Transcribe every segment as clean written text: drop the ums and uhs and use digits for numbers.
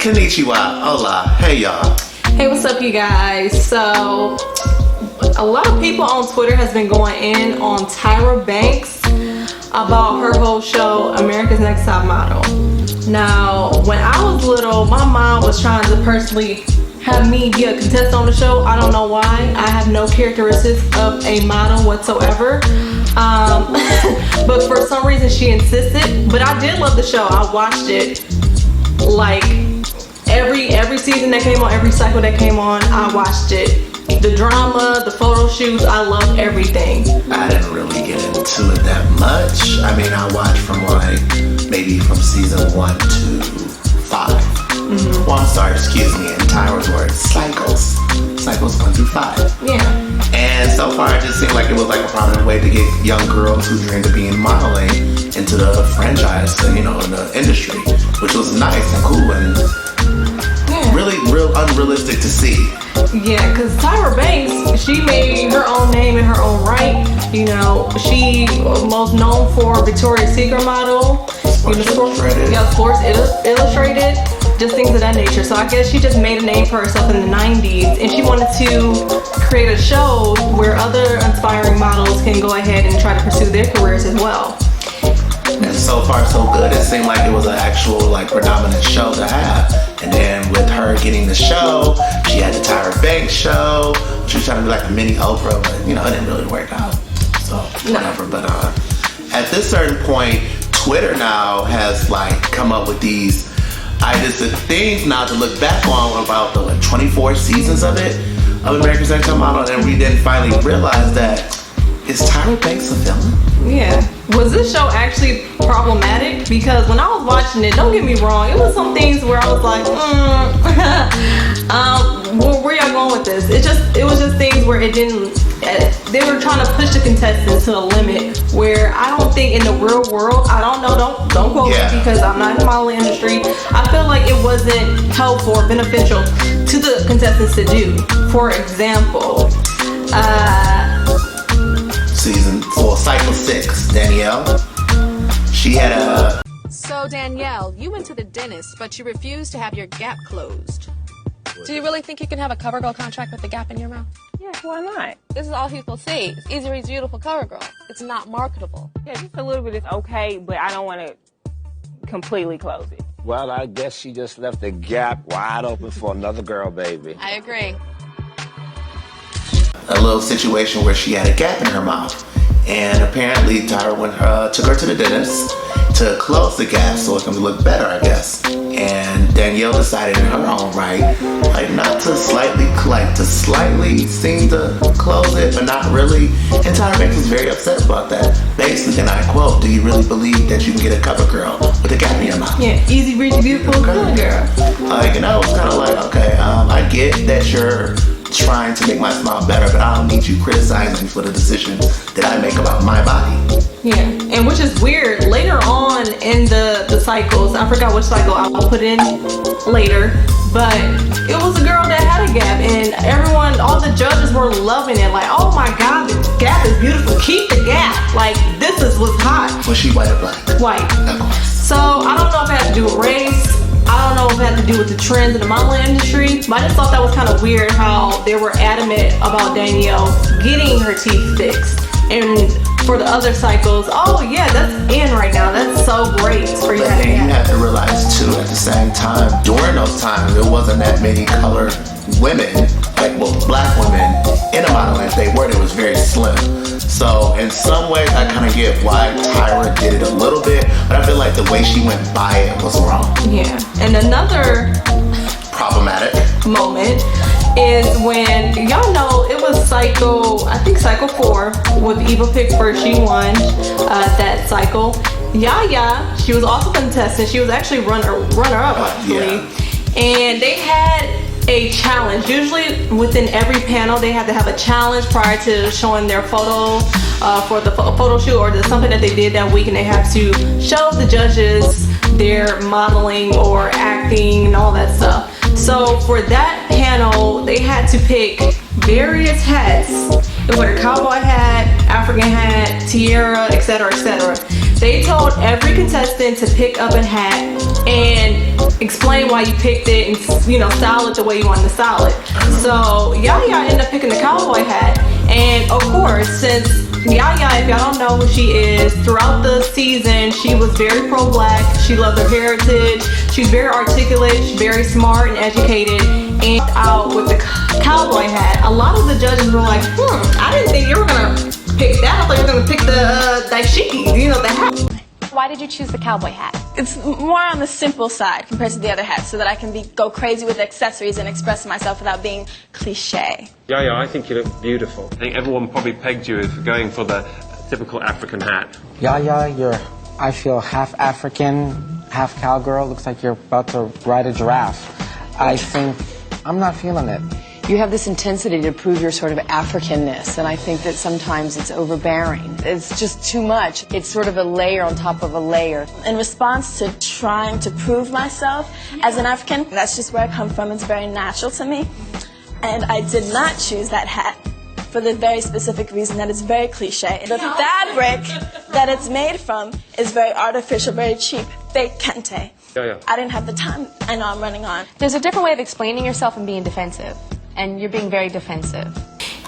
Konnichiwa, hola, hey y'all. Hey, what's up you guys? So, a lot of people on Twitter has been going in on Tyra Banks about her whole show, America's Next Top Model. Now, when I was little, my mom was trying to personally have me be a contestant on the show. I don't know why. I have no characteristics of a model whatsoever. But for some reason she insisted. But I did love the show. I watched it like every season that came on, every cycle that came on, I watched it. The drama, the photo shoots, I loved everything. I didn't really get into it that much. I mean, I watched from maybe from season 1 to 5. Mm-hmm. Well, I'm sorry, excuse me, in Tyra's words, cycles 1 through 5. Yeah. And so far it just seemed like it was like a prominent way to get young girls who dreamed of being modeling into the franchise, in the industry, which was nice and cool and really real unrealistic to see. Yeah, because Tyra Banks, she made her own name in her own right. She was most known for Victoria's Secret model. Sports Illustrated, just things of that nature. So I guess she just made a name for herself in the 90s, and she wanted to create a show where other inspiring models can go ahead and try to pursue their careers as well. And so far so good. It seemed like it was an actual predominant show to have. And then with her getting the show, she had the Tyra Banks show. She was trying to be like a mini Oprah, but it didn't really work out. So whatever. But at this certain point, Twitter now has come up with these things now to look back on about the 24 seasons of America's Next Top Model, and we then finally realized that is Tyra Banks a villain? Yeah. Was this show actually problematic? Because when I was watching it, don't get me wrong, it was some things where I was like, where y'all going with this? It was just things where it didn't. They were trying to push the contestants to the limit. Where I don't think in the real world, I don't know, don't quote me because I'm not in the modeling industry. I feel like it wasn't helpful or beneficial to the contestants to do. For example, cycle 6, Danielle. She had a... So Danielle, you went to the dentist, but you refused to have your gap closed. Do you really think you can have a CoverGirl contract with a gap in your mouth? Yeah, why not? This is all people see. It's Easy Reads Beautiful CoverGirl. It's not marketable. Yeah, just a little bit is okay, but I don't want to completely close it. Well, I guess she just left the gap wide open for another girl, baby. I agree. A little situation where she had a gap in her mouth. And apparently Tyra took her to the dentist to close the gap so it can look better, I guess. And Danielle decided in her own right, not to slightly seem to close it, but not really. And Tyra Banks was very upset about that. Basically, and I quote, "Do you really believe that you can get a cover girl with a gap in your mouth?" Yeah, Easy Reads Beautiful cover girl. And I was kind of okay, I get that you're trying to make my smile better, but I don't need you criticizing for the decisions that I make about my body. Yeah, and which is weird. Later on in the cycles, I forgot which cycle I will put in later, but it was a girl that had a gap, and all the judges were loving it. Oh my God, the gap is beautiful. Keep the gap. This what's hot. Was she white or black? White. Of course. So I don't know if it had to do with race. I don't know if it had to do with the trends in the modeling industry, but I just thought that was kind of weird how they were adamant about Danielle getting her teeth fixed. And for the other cycles, oh yeah, that's in right now. That's so great for you. But then you have to realize too, at the same time, during those times, there wasn't that many colored women, black women in the modeling. If they were, it was very slim. So in some ways, I kind of get why Tyra did it a little bit, but I feel like the way she went by it was wrong. Yeah, and another problematic moment is when, y'all know, it was cycle, I think cycle 4, with Eva picked first. She won that cycle. Yaya, she was also a contestant. She was actually runner-up, actually. And they had a challenge. Usually within every panel, they had to have a challenge prior to showing their photo for the photo shoot or something that they did that week, and they have to show the judges their modeling or acting and all that stuff. So for that panel, they had to pick various hats. It was like a cowboy hat, African hat, tiara, etc., etc. They told every contestant to pick up a hat and explain why you picked it and, you know, style it the way you wanted to style it. So Yaya ended up picking the cowboy hat. And of course, since Yaya, if y'all don't know who she is, throughout the season, she was very pro-black. She loved her heritage. She's very articulate, she's very smart and educated. And out with the cowboy hat, a lot of the judges were like, I didn't think you were gonna pick that. I thought you were gonna pick the dashiki, you know, the hat. Why did you choose the cowboy hat? It's more on the simple side compared to the other hats, so that I can go crazy with accessories and express myself without being cliche. Yeah, I think you look beautiful. I think everyone probably pegged you for going for the typical African hat. Yeah, you're, I feel, half African, half cowgirl. Looks like you're about to ride a giraffe. I think I'm not feeling it. You have this intensity to prove your sort of Africanness, and I think that sometimes it's overbearing. It's just too much. It's sort of a layer on top of a layer. In response to trying to prove myself as an African, that's just where I come from. It's very natural to me. And I did not choose that hat for the very specific reason that it's very cliche. The fabric that it's made from is very artificial, very cheap, fake kente. I didn't have the time. I know I'm running on. There's a different way of explaining yourself and being defensive. And you're being very defensive.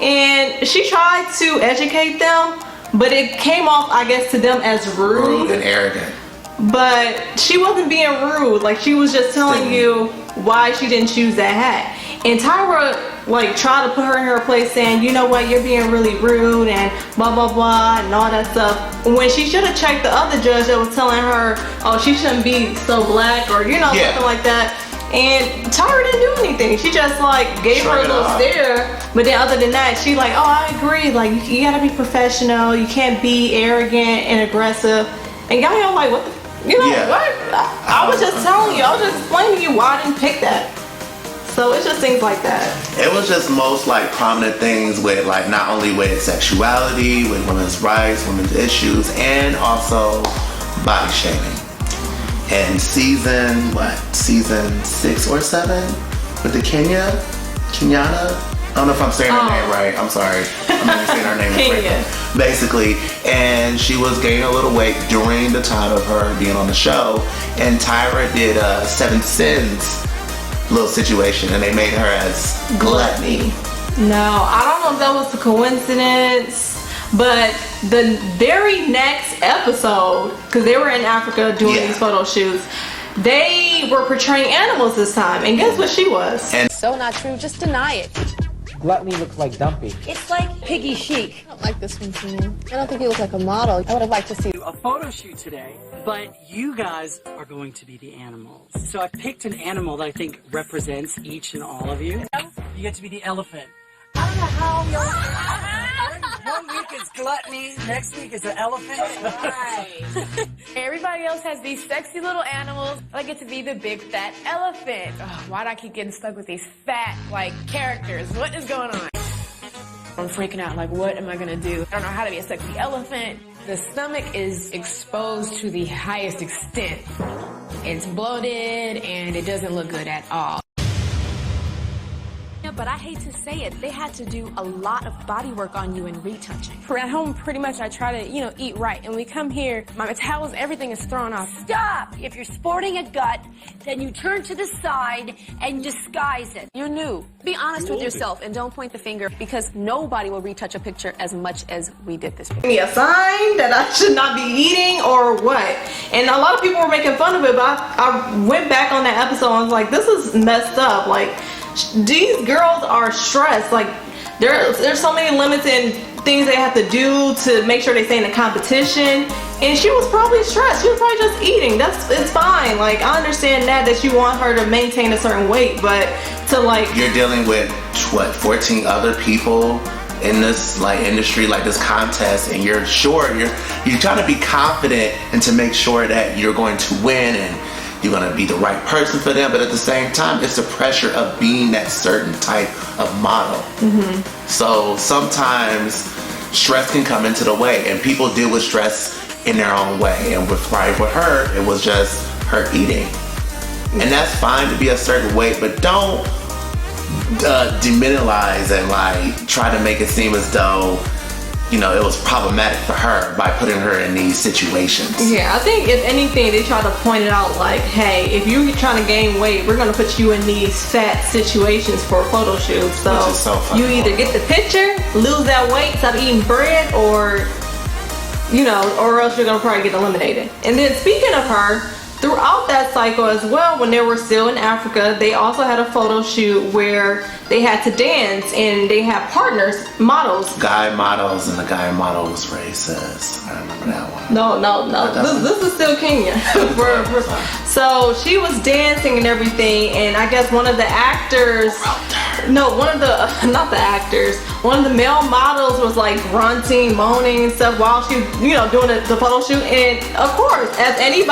And she tried to educate them, but it came off, I guess, to them as rude and arrogant. But she wasn't being rude. Like, she was just telling you why she didn't choose that hat. And Tyra, like, tried to put her in her place, saying, you know what, you're being really rude and blah, blah, blah, and all that stuff. When she should have checked the other judge that was telling her, oh, she shouldn't be so black, or, you know, something like that. And Tyra didn't do anything. She just, like, gave her a little stare. But then other than that, she like, oh, I agree. Like, you gotta be professional. You can't be arrogant and aggressive. And y'all like, what the, you know, what? I was just telling you. I was just explaining to you why I didn't pick that. So it's just things like that. It was just most, like, prominent things with, like, not only with sexuality, with women's rights, women's issues, and also body shaming. And season 6 or 7 with the Kenyana? I don't know if I'm saying her name right. I'm sorry. I'm not saying her name right. Basically, and she was gaining a little weight during the time of her being on the show. And Tyra did a 7 Sins little situation, and they made her as gluttony. No, I don't know if that was a coincidence. But the very next episode, because they were in Africa doing these photo shoots, they were portraying animals this time. And guess what she was? And so not true, just deny it. Gluttony looks like Dumpy. It's like piggy chic. I don't like this one, Tina. I don't think you look like a model. I would have liked to see A photo shoot today, but you guys are going to be the animals. So I picked an animal that I think represents each and all of you. You get to be the elephant. I don't know how one week is gluttony, next week is an elephant. Right. Everybody else has these sexy little animals. I get to be the big fat elephant. Oh, why do I keep getting stuck with these fat, like, characters? What is going on? I'm freaking out, like, what am I gonna do? I don't know how to be a sexy elephant. The stomach is exposed to the highest extent. It's bloated and it doesn't look good at all. But I hate to say it, they had to do a lot of body work on you and retouching. At home, pretty much, I try to, eat right. And we come here, my metabolism, everything is thrown off. Stop! If you're sporting a gut, then you turn to the side and disguise it. You're new. Be honest with yourself and don't point the finger, because nobody will retouch a picture as much as we did this picture. Me a sign that I should not be eating or what? And a lot of people were making fun of it, but I went back on that episode and I was like, this is messed up. Like, these girls are stressed. Like, there's so many limits and things they have to do to make sure they stay in the competition. And she was probably stressed. She was probably just eating. It's fine. Like, I understand that you want her to maintain a certain weight, but to, like, you're dealing with what, 14 other people in this like industry, like this contest, and you're trying to be confident and to make sure that you're going to win and you're going to be the right person for them, but at the same time, it's the pressure of being that certain type of model. So sometimes stress can come into the way, and people deal with stress in their own way. And with her, it was just her eating. And that's fine to be a certain weight, but don't deminimize and like try to make it seem as though, you know, it was problematic for her by putting her in these situations. Yeah, I think if anything, they try to point it out like, hey, if you're trying to gain weight, we're gonna put you in these fat situations for a photo shoot. So, which is so funny. You either get the picture, lose that weight, stop eating bread, or, you know, or else you're gonna probably get eliminated. And then speaking of her, throughout that cycle as well, when they were still in Africa, they also had a photo shoot where they had to dance, and they had partners, models. Guy models, and the guy model was racist. I remember that one. No. This is still Kenya. So she was dancing and everything, and I guess one of the actors, one of the male models was like grunting, moaning and stuff while she, you know, doing the photo shoot. And of course, as any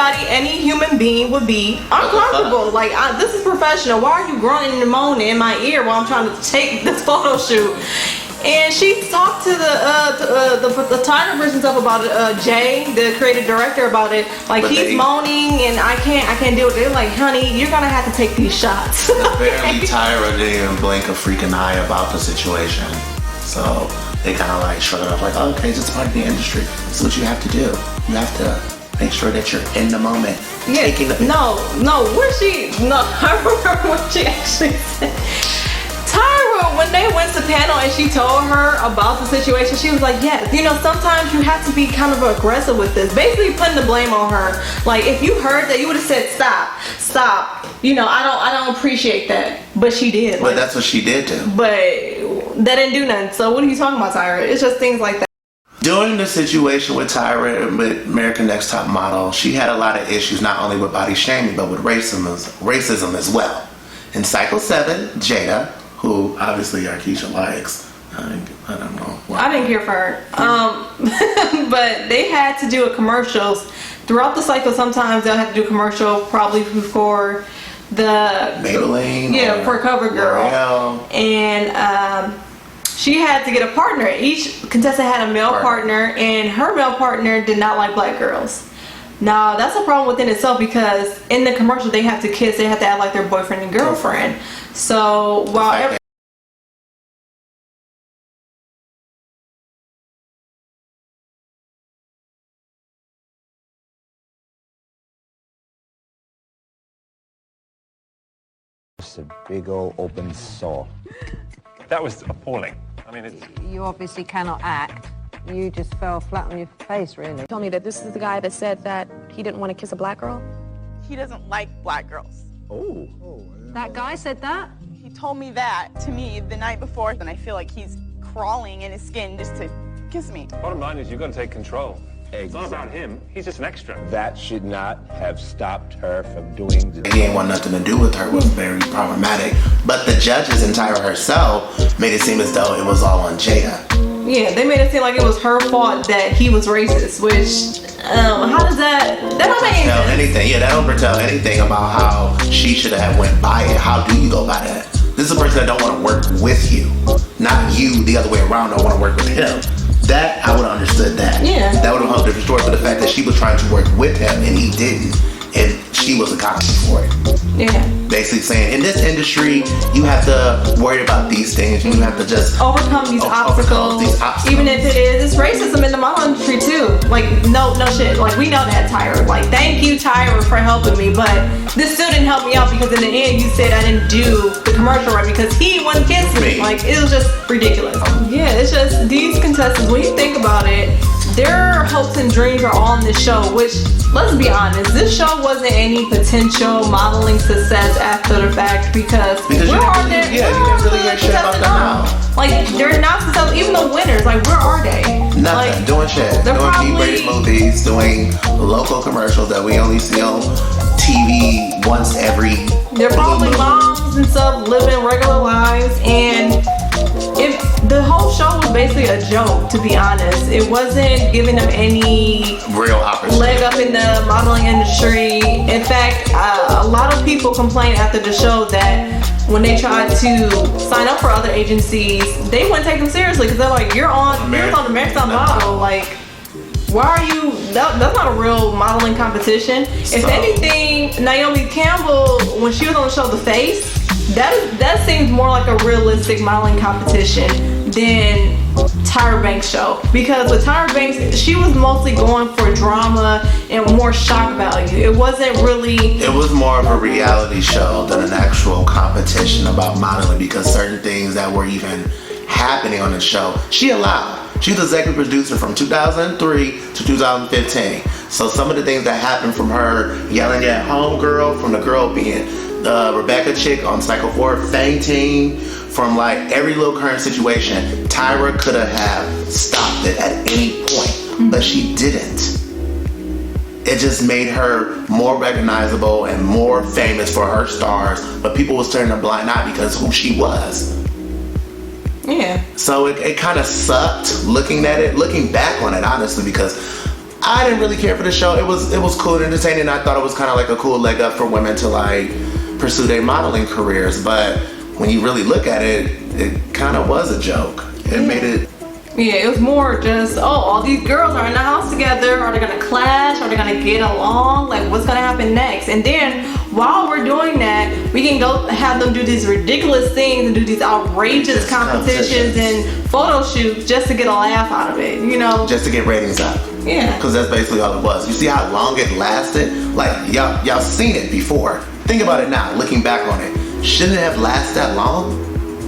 human being would be uncomfortable. Like, this is professional. Why are you grunting and moaning in my ear while I'm trying to take this photo shoot? And she talked to the photographer and stuff about it, Jay, the creative director, about it. Like, he's moaning and I can't deal with it. They're like, honey, you're gonna have to take these shots. Apparently Tyra didn't even blink a freaking eye about the situation. So they kind of like shrug it off like, oh, okay, it's just part of the industry. It's what you have to do. You have to make sure that you're in the moment. Yeah. Taking the I remember what she actually said. Tyra, when they went to panel and she told her about the situation, she was like, yes, you know, sometimes you have to be kind of aggressive with this. Basically putting the blame on her. Like, if you heard that, you would have said, stop. You know, I don't appreciate that. But she did. But that's what she did do. But that didn't do nothing. So what are you talking about, Tyra? It's just things like that. During the situation with Tyra, with American Next Top Model, she had a lot of issues, not only with body shaming, but with racism as well. In Cycle 7, Jada, who obviously Arkisha likes, I don't know. I didn't care for her. But they had to do commercials throughout the cycle. Sometimes they'll have to do a commercial probably for the Maybelline, for CoverGirl. Waddell. And she had to get a partner. Each contestant had a male partner, and her male partner did not like black girls. Now, that's a problem within itself, because in the commercial they have to kiss, they have to act like their boyfriend and girlfriend. So while It's a big old open sore. That was appalling. I mean, it's... You obviously cannot act. You just fell flat on your face, really. Told me that this is the guy that said that he didn't want to kiss a black girl. He doesn't like black girls. Oh. That guy said that? He told me that to me the night before, and I feel like he's crawling in his skin just to kiss me. Bottom line is you've got to take control. Exactly. It's not about him. He's just an extra. That should not have stopped her from doing the... He ain't want nothing to do with her. It was very problematic. But the judges and Tyra herself made it seem as though it was all on Jada. Yeah, they made it seem like it was her fault that he was racist, which, how does that don't make anything. Yeah, that don't foretell anything about how she should have went by it. How do you go by that? This is a person that don't want to work with you. Not you, the other way around, don't want to work with him. That, I would have understood that. Yeah. That would have helped a different story, but the fact that she was trying to work with him and he didn't, and she was accountable for it. Yeah. Basically saying, in this industry, you have to worry about these things. You have to just overcome these obstacles. Even if it is, it's racism in the model industry too. Like, no shit. Like, we know that, Tyra. Like, thank you, Tyra, for helping me, but this still didn't help me out, because in the end, you said I didn't do the commercial right because he wouldn't kiss me. Like, it was just ridiculous. Yeah, it's just these contestants, when you think about it, their hopes and dreams are on this show, which, let's be honest, this show wasn't any potential modeling success after the fact, because where are they? Yeah, you didn't really hear shit about them now. Like, they're not successful, even the winners, like, where are they? Nothing, like, doing shit. They're doing probably B-rated movies, doing local commercials that we only see on TV once every... They're probably moms and stuff, living regular lives, and The whole show was basically a joke, to be honest. It wasn't giving them any real opportunity. Leg up in the modeling industry. In fact, a lot of people complained after the show that when they tried to sign up for other agencies, they wouldn't take them seriously because they're like, you're on America's Next Top Model. Like, why are you? That's not a real modeling competition. If anything, Naomi Campbell, when she was on the show The Face, that seems more like a realistic modeling competition than Tyra Banks' show. Because with Tyra Banks, she was mostly going for drama and more shock value. It wasn't really... It was more of a reality show than an actual competition about modeling, because certain things that were even happening on the show, she allowed. She was executive producer from 2003 to 2015. So some of the things that happened, from her yelling at homegirl, from the girl being Rebecca chick on Cycle 4 fainting, from like every little current situation, Tyra could have stopped it at any point, but she didn't. It just made her more recognizable and more famous for her stars, but people was turning a blind eye because of who she was. Yeah. So it kind of sucked looking back on it, honestly, because I didn't really care for the show. It was cool and entertaining. I thought it was kind of like a cool leg up for women to like pursue their modeling careers. But when you really look at it, it kind of was a joke. It made it. Yeah, it was more just, all these girls are in the house together. Are they gonna clash? Are they gonna get along? Like, what's gonna happen next? And then while we're doing that, we can go have them do these ridiculous things and do these outrageous competitions and photo shoots just to get a laugh out of it, you know? Just to get ratings up. Yeah. Because that's basically all it was. You see how long it lasted? Like, y'all seen it before. Think about it now, looking back on it. Shouldn't it have lasted that long,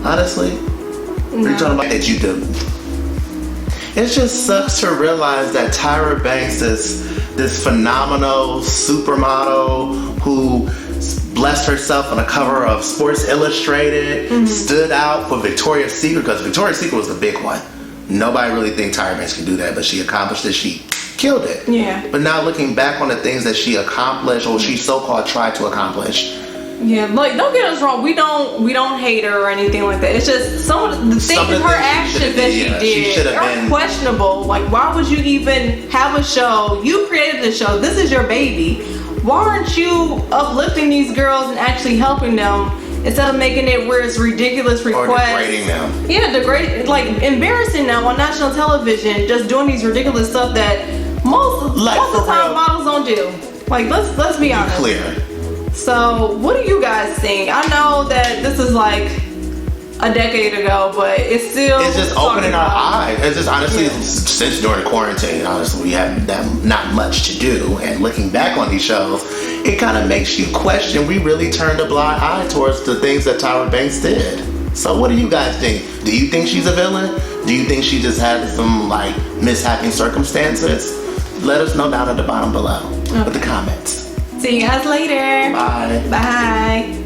honestly? No. Are you talking about that you do? It just sucks to realize that Tyra Banks is this phenomenal supermodel who blessed herself on the cover of Sports Illustrated, stood out for Victoria's Secret, because Victoria's Secret was the big one. Nobody really think Tyra Banks can do that, but she accomplished it. She killed it. Yeah. But now looking back on the things that she accomplished, or she so-called tried to accomplish. Yeah, like, don't get us wrong. We don't hate her or anything like that. It's just some of the things, her actions that she did are questionable. Like, why would you even have a show? You created the show. This is your baby. Why aren't you uplifting these girls and actually helping them instead of making it where it's ridiculous requests? Or degrading them. Yeah, degrading, like embarrassing them on national television, just doing these ridiculous stuff that most of the time models don't do. Like, let's be honest. Clear. So, what do you guys think? I know that this is like a decade ago, but it's just opening our eyes. It's just honestly, since during quarantine, honestly, we have not much to do, and looking back on these shows, it kind of makes you question. We really turned a blind eye towards the things that Tyra Banks did. So, what do you guys think? Do you think she's a villain? Do you think she just had some like mishappy circumstances? Let us know down at the bottom below with the comments. See you guys later. Bye. Bye.